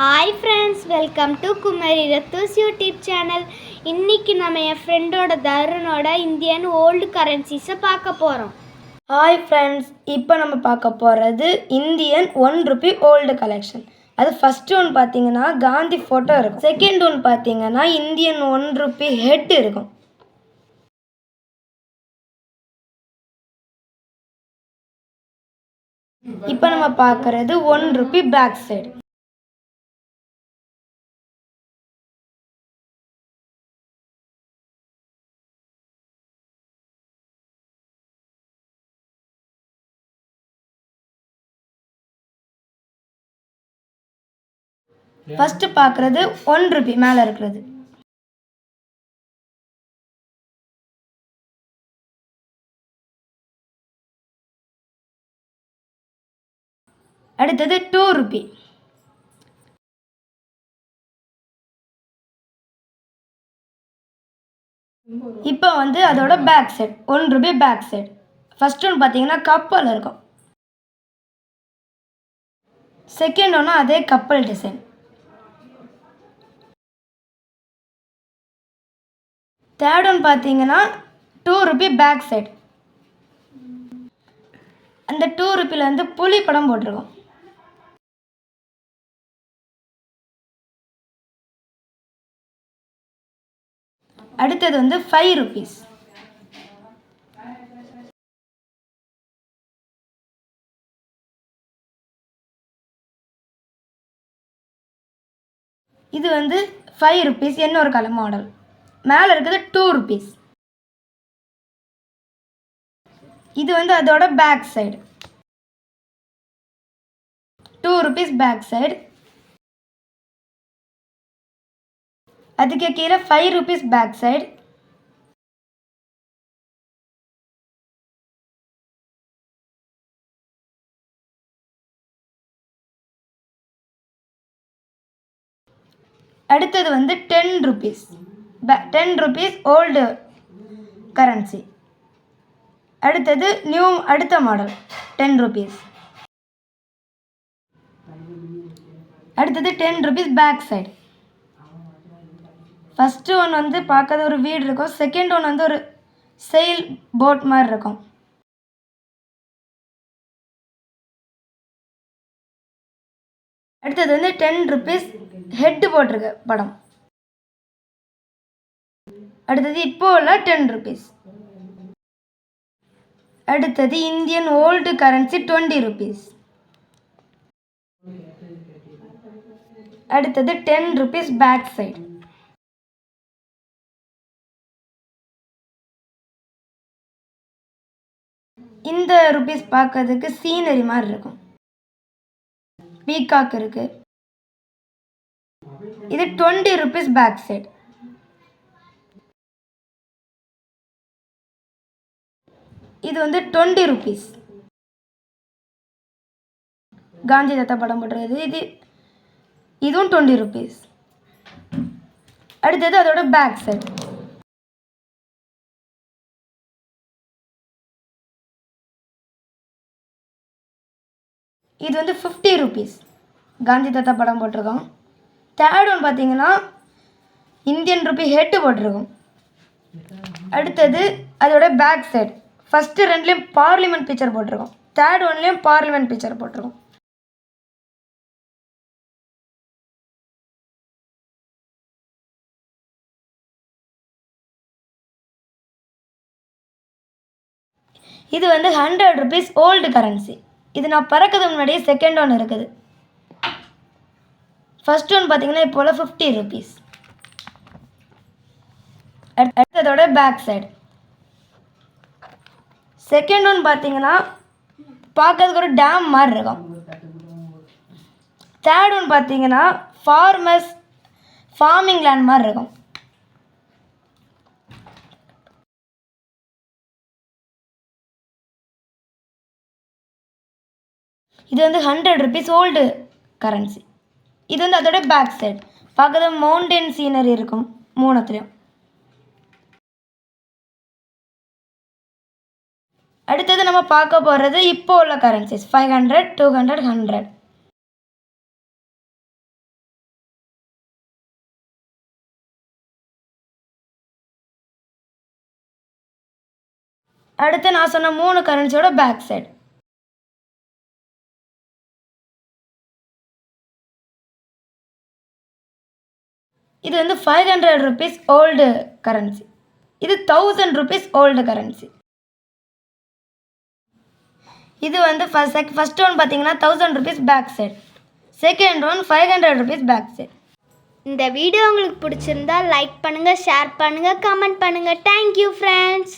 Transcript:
Hi friends, welcome to Kumari ரத்தூஸ் YouTube channel. இன்றைக்கி நம்ம என் ஃப்ரெண்டோட தருணோட இந்தியன் ஓல்டு கரன்சிஸை பார்க்க போகிறோம். ஹாய் ஃப்ரெண்ட்ஸ், இப்போ நம்ம பார்க்க போகிறது இந்தியன் ₹1 ஓல்டு கலெக்ஷன். அது ஃபஸ்ட்டு ஒன்று பார்த்தீங்கன்னா காந்தி ஃபோட்டோ இருக்கும். செகண்ட் ஒன்று பார்த்தீங்கன்னா இந்தியன் ₹1 ஹெட் இருக்கும். இப்போ நம்ம பார்க்குறது ₹1 பேக் சைடு. ஃபஸ்ட்டு பார்க்குறது ₹1 மேலே இருக்கிறது. அடுத்தது ₹2. இப்போ வந்து அதோட back side ₹1 back side. First ஒன்று பார்த்தீங்கன்னா கப்பல் இருக்கும். செகண்ட் ஒன்று அதே கப்பல் டிசைன். தேர்ட் ஒன் பார்த்தீங்கன்னா ₹2 பேக் சைடு. அந்த ₹2 வந்து புலி படம் போட்டிருக்கோம். அடுத்தது வந்து ₹5. இது வந்து ₹5 இன்னொரு கால மாடல். மேலே இருக்கிறது ₹2. இது வந்து அதோட பேக் சைடு. ₹2 back side. அதுக்கு கீழே ₹5 பேக் சைடு. அடுத்தது வந்து ₹10 ஓல்டு கரன்சி. அடுத்தது அடுத்த மாடல் ₹10. அடுத்தது ₹10 பேக் சைடு. ஃபஸ்ட்டு ஒன்று வந்து பார்க்காத ஒரு வீடு இருக்கும். செகண்ட் ஒன்று வந்து ஒரு செயில் போட் மாதிரி இருக்கும். அடுத்தது வந்து ₹10 ஹெட்டு போட்டிருக்க படம். அடுத்தது இப்போ உள்ள ₹10. அடுத்தது இந்தியன் ஓல்டு கரன்சி ₹20. அடுத்தது ₹10 பேக் சைடு. இந்த ருபீஸ் பார்க்கறதுக்கு சீனரி மாதிரி இருக்கும். பீகாக் இருக்கு. இது ₹20 பேக் சைடு. இது வந்து ₹20. காந்தி தாத்தா படம் போட்டுருக்குது. இதுவும் ₹20. அடுத்தது அதோட பேக் சைடு. இது வந்து ₹50. காந்தி தாத்தா படம் போட்டிருக்கோம். தேர்ட் ஒன் பார்த்தீங்கன்னா இந்தியன் ₹1 ஹெட்டு போட்டிருக்கோம். அடுத்தது அதோட பேக் சைடு. ஃபஸ்ட்டு ரெண்டுலேயும் பார்லிமெண்ட் பிக்சர் போட்டிருக்கோம். தேர்ட் ஒன்லேயும் பார்லிமெண்ட் பிக்சர் போட்டிருக்கோம். இது வந்து ₹100 ஓல்டு கரன்சி. இது நான் பறக்கிறதுக்கு முன்னாடியே செகண்ட் ஒன் இருக்குது. ஃபஸ்ட் ஒன் பார்த்தீங்கன்னா இப்போ ₹50. அடுத்ததோட பேக் சைடு. செகண்ட் ஒன் பார்த்தீங்கன்னா பார்க்கறதுக்கு ஒரு டேம் மாதிரி இருக்கும். தேர்ட் ஒன் பார்த்தீங்கன்னா ஃபார்மிங் லேண்ட் மாதிரி இருக்கும். இது வந்து ₹100 ஓல்டு கரன்சி. இது வந்து அதோட பேக் சைடு. பார்க்கறது மவுண்டன் சீனரி இருக்கும் மூணுத்துலேயும். அடுத்தது நம்ம பார்க்க போகிறது இப்போ உள்ள கரன்சிஸ் 500, 200, 100. அடுத்து நான் சொன்ன 3 கரன்சியோட பேக் சைடு. இது வந்து 500 rupees ஓல்டு கரன்சி. இது 1000 rupees ஓல்டு கரன்சி. இது வந்து ஃபர்ஸ்ட் ஒன் பார்த்தீங்கன்னா 1000 rupees back side, second one 500 rupees back side. இந்த வீடியோ உங்களுக்கு பிடிச்சிருந்தா லைக் பண்ணுங்கள், ஷேர் பண்ணுங்கள், கமெண்ட் பண்ணுங்கள். Thank you friends.